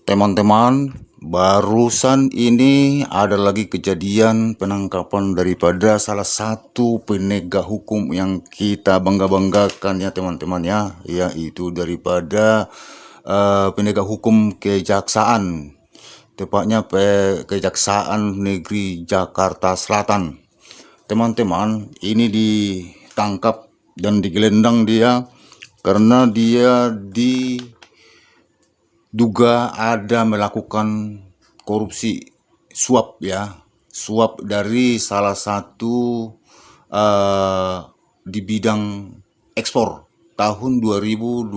Teman-teman, barusan ini ada lagi kejadian penangkapan daripada salah satu penegak hukum yang kita bangga-banggakan ya teman-teman ya, yaitu daripada penegak hukum kejaksaan, tepatnya Kejaksaan Negeri Jakarta Selatan. Teman-teman, ini ditangkap dan digelendang dia karena dia diduga ada melakukan korupsi suap ya, suap dari salah satu di bidang ekspor tahun 2021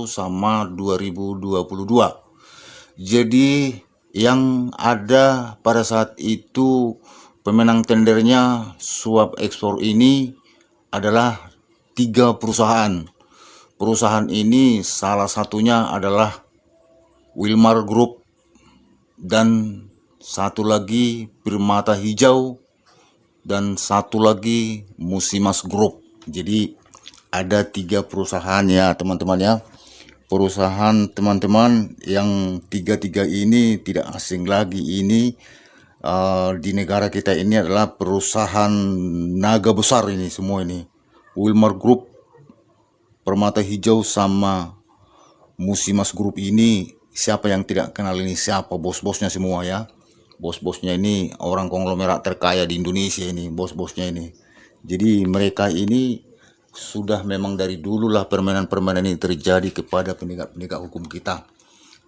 sama 2022. Jadi yang ada pada saat itu pemenang tendernya suap ekspor ini adalah 3 perusahaan. Perusahaan ini salah satunya adalah Wilmar Group dan satu lagi Permata Hijau dan satu lagi Musimas Group. Jadi ada 3 perusahaan ya teman-teman ya. Perusahaan teman-teman yang tiga ini tidak asing lagi, ini di negara kita ini adalah perusahaan naga besar ini semua ini. Wilmar Group, Permata Hijau sama Musimas Group ini, siapa yang tidak kenal ini, siapa bos-bosnya semua ya. Bos-bosnya ini orang konglomerat terkaya di Indonesia ini, bos-bosnya ini. Jadi mereka ini sudah memang dari dululah permainan-permainan ini terjadi kepada penegak-penegak hukum kita.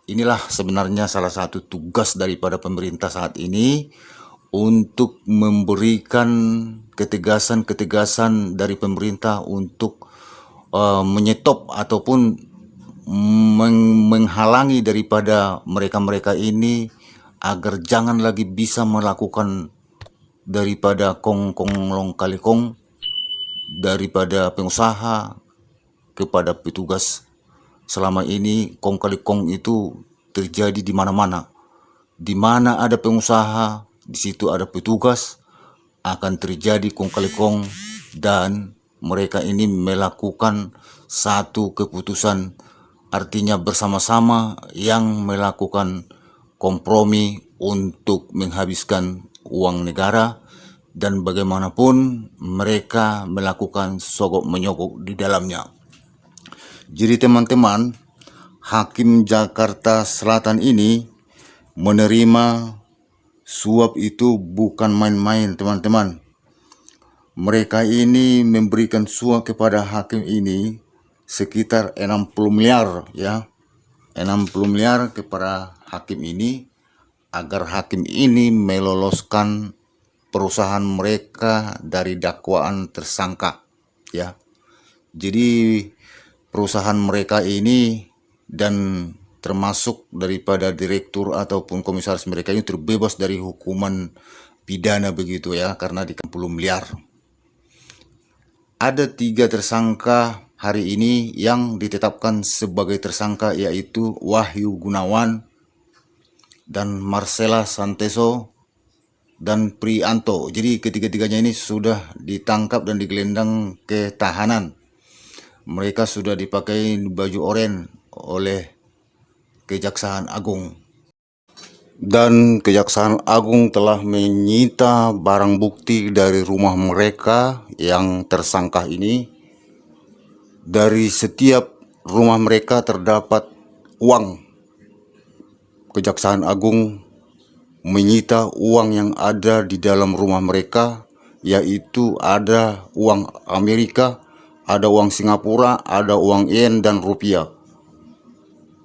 Inilah sebenarnya salah satu tugas daripada pemerintah saat ini untuk memberikan ketegasan-ketegasan dari pemerintah untuk menyetop ataupun menghalangi daripada mereka-mereka ini agar jangan lagi bisa melakukan daripada kong-kong long kali kong daripada pengusaha kepada petugas. Selama ini kong kali kong itu terjadi di mana-mana. Di mana ada pengusaha, di situ ada petugas, akan terjadi kong kali kong, dan mereka ini melakukan satu keputusan, artinya bersama-sama yang melakukan kompromi untuk menghabiskan uang negara, dan bagaimanapun mereka melakukan sogok menyogok di dalamnya. Jadi teman-teman, Hakim Jakarta Selatan ini menerima suap itu bukan main-main teman-teman. Mereka ini memberikan suap kepada hakim ini sekitar 60 miliar ya. 60 miliar kepada hakim ini agar hakim ini meloloskan perusahaan mereka dari dakwaan tersangka ya. Jadi perusahaan mereka ini dan termasuk daripada direktur ataupun komisaris mereka ini terbebas dari hukuman pidana begitu ya, karena di 10 miliar. Ada 3 tersangka hari ini yang ditetapkan sebagai tersangka, yaitu Wahyu Gunawan dan Marcela Santeso dan Prianto. Jadi ketiga-tiganya ini sudah ditangkap dan digelendang ke tahanan. Mereka sudah dipakai baju oranye oleh Kejaksaan Agung. Dan Kejaksaan Agung telah menyita barang bukti dari rumah mereka yang tersangka ini. Dari setiap rumah mereka terdapat uang. Kejaksaan Agung menyita uang yang ada di dalam rumah mereka, yaitu ada uang Amerika, ada uang Singapura, ada uang yen dan rupiah.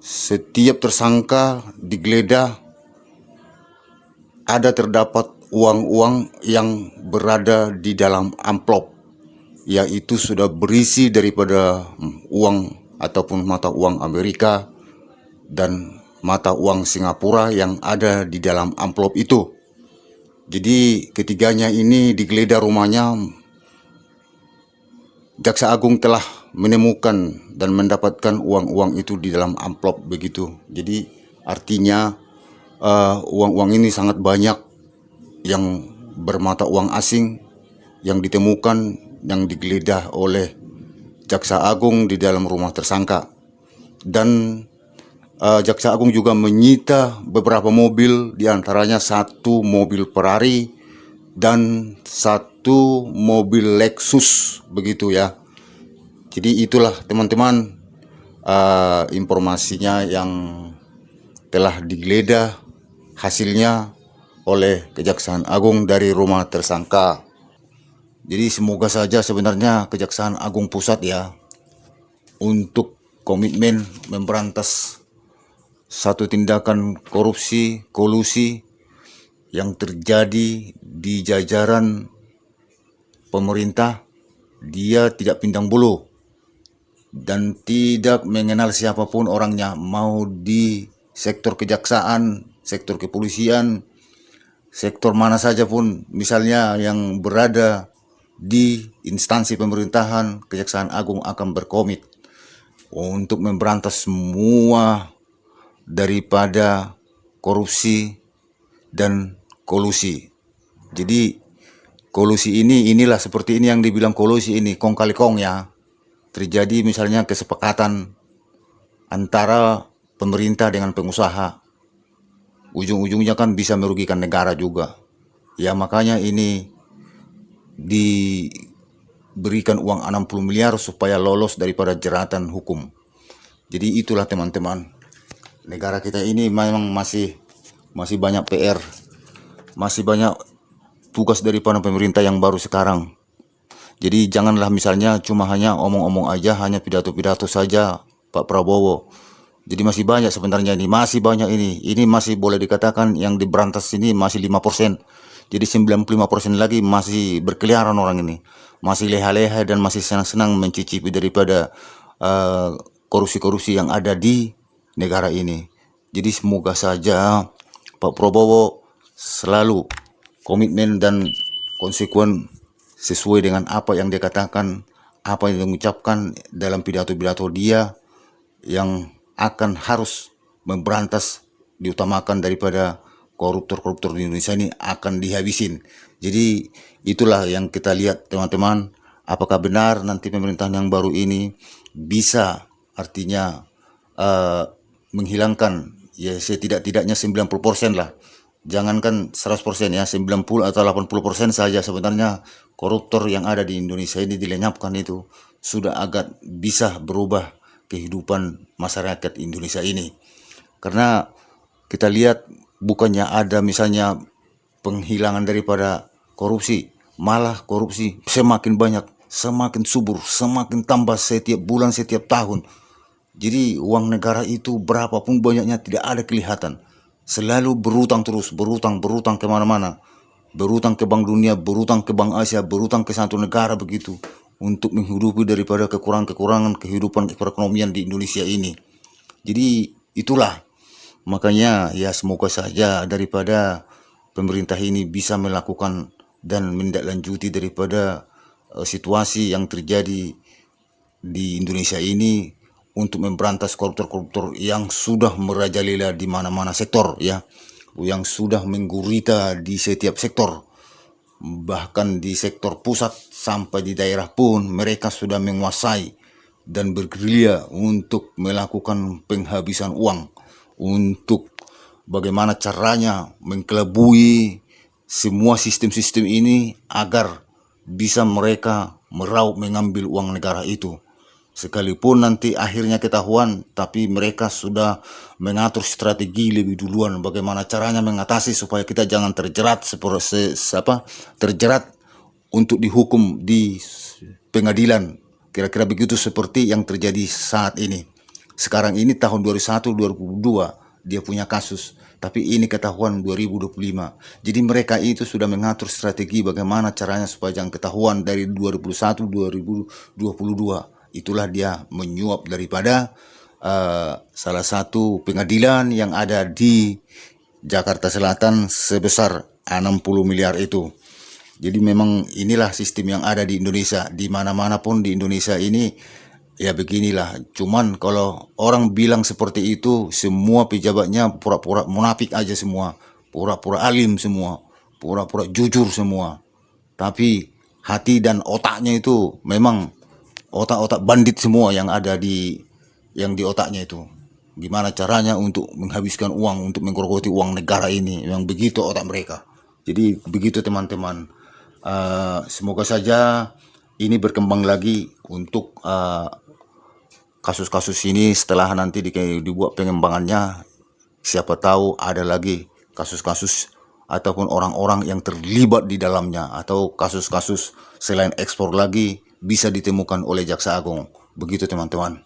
Setiap tersangka digeledah ada terdapat uang-uang yang berada di dalam amplop, yaitu sudah berisi daripada uang ataupun mata uang Amerika dan mata uang Singapura yang ada di dalam amplop itu. Jadi ketiganya ini digeledah rumahnya. Jaksa Agung telah menemukan dan mendapatkan uang-uang itu di dalam amplop begitu. Jadi artinya uang-uang ini sangat banyak yang bermata uang asing yang ditemukan, yang digeledah oleh Jaksa Agung di dalam rumah tersangka. Dan Jaksa Agung juga menyita beberapa mobil, diantaranya 1 mobil Ferrari dan 1 mobil Lexus, begitu ya. Jadi itulah teman-teman informasinya yang telah digeledah hasilnya oleh Kejaksaan Agung dari rumah tersangka. Jadi semoga saja sebenarnya Kejaksaan Agung Pusat ya untuk komitmen memberantas satu tindakan korupsi, kolusi yang terjadi di jajaran pemerintah. Dia tidak pindang bulu dan tidak mengenal siapapun orangnya, mau di sektor kejaksaan, sektor kepolisian, sektor mana saja pun, misalnya yang berada di instansi pemerintahan. Kejaksaan Agung akan berkomit untuk memberantas semua daripada korupsi dan kolusi. Jadi kolusi inilah seperti ini yang dibilang kolusi ini, kong kali kong ya. Terjadi misalnya kesepakatan antara pemerintah dengan pengusaha, ujung-ujungnya kan bisa merugikan negara juga. Ya makanya ini diberikan uang 60 miliar supaya lolos daripada jeratan hukum. Jadi itulah teman-teman, negara kita ini memang masih banyak PR, masih banyak tugas daripada pemerintah yang baru sekarang. Jadi janganlah misalnya cuma hanya omong-omong aja, hanya pidato-pidato saja Pak Prabowo. Jadi masih banyak sebenarnya ini, masih banyak ini. Ini masih boleh dikatakan yang diberantas ini masih 5%. Jadi 95% lagi masih berkeliaran orang ini. Masih leha-leha dan masih senang-senang mencicipi daripada korupsi-korupsi yang ada di negara ini. Jadi semoga saja Pak Prabowo selalu komitmen dan konsekuen sesuai dengan apa yang dia katakan, apa yang dia ucapkan dalam pidato-pidato dia, yang akan harus memberantas, diutamakan daripada koruptor-koruptor di Indonesia ini akan dihabisin. Jadi itulah yang kita lihat teman-teman, apakah benar nanti pemerintahan yang baru ini bisa artinya menghilangkan ya setidak-tidaknya 90% lah. Jangankan 100% ya, 90 atau 80% saja sebenarnya koruptor yang ada di Indonesia ini dilenyapkan, itu sudah agak bisa berubah kehidupan masyarakat Indonesia ini. Karena kita lihat bukannya ada misalnya penghilangan daripada korupsi, malah korupsi semakin banyak, semakin subur, semakin tambah setiap bulan, setiap tahun. Jadi uang negara itu berapapun banyaknya tidak ada kelihatan. Selalu berutang terus, berutang kemana-mana. Berutang ke Bank Dunia, berutang ke Bank Asia, berutang ke satu negara begitu. Untuk menghidupi daripada kekurangan-kekurangan kehidupan perekonomian di Indonesia ini. Jadi itulah, makanya ya semoga saja daripada pemerintah ini bisa melakukan dan menindaklanjuti daripada situasi yang terjadi di Indonesia ini untuk memberantas koruptor-koruptor yang sudah merajalela di mana-mana sektor ya, yang sudah menggurita di setiap sektor, bahkan di sektor pusat sampai di daerah pun mereka sudah menguasai dan bergerilya untuk melakukan penghabisan uang, untuk bagaimana caranya mengkelabui semua sistem-sistem ini agar bisa mereka meraup mengambil uang negara itu. Sekalipun nanti akhirnya ketahuan, tapi mereka sudah mengatur strategi lebih duluan bagaimana caranya mengatasi supaya kita jangan terjerat terjerat untuk dihukum di pengadilan. Kira-kira begitu seperti yang terjadi saat ini. Sekarang ini tahun 2021 2022 dia punya kasus, tapi ini ketahuan 2025. Jadi mereka itu sudah mengatur strategi bagaimana caranya supaya jangan ketahuan dari 2021 2022. Itulah dia menyuap daripada salah satu pengadilan yang ada di Jakarta Selatan sebesar 60 miliar itu. Jadi memang inilah sistem yang ada di Indonesia. Di mana-mana pun di Indonesia ini ya beginilah. Cuman kalau orang bilang seperti itu, semua pejabatnya pura-pura munafik aja semua, pura-pura alim semua, pura-pura jujur semua. Tapi hati dan otaknya itu memang otak-otak bandit semua yang ada di otaknya itu. gimana caranya untuk menghabiskan uang, untuk menggerogoti uang negara ini. Memang begitu otak mereka. Jadi begitu teman-teman. Semoga saja ini berkembang lagi untuk kasus-kasus ini setelah nanti dibuat pengembangannya. Siapa tahu ada lagi kasus-kasus ataupun orang-orang yang terlibat di dalamnya, atau kasus-kasus selain ekspor lagi bisa ditemukan oleh Jaksa Agung. Begitu teman-teman.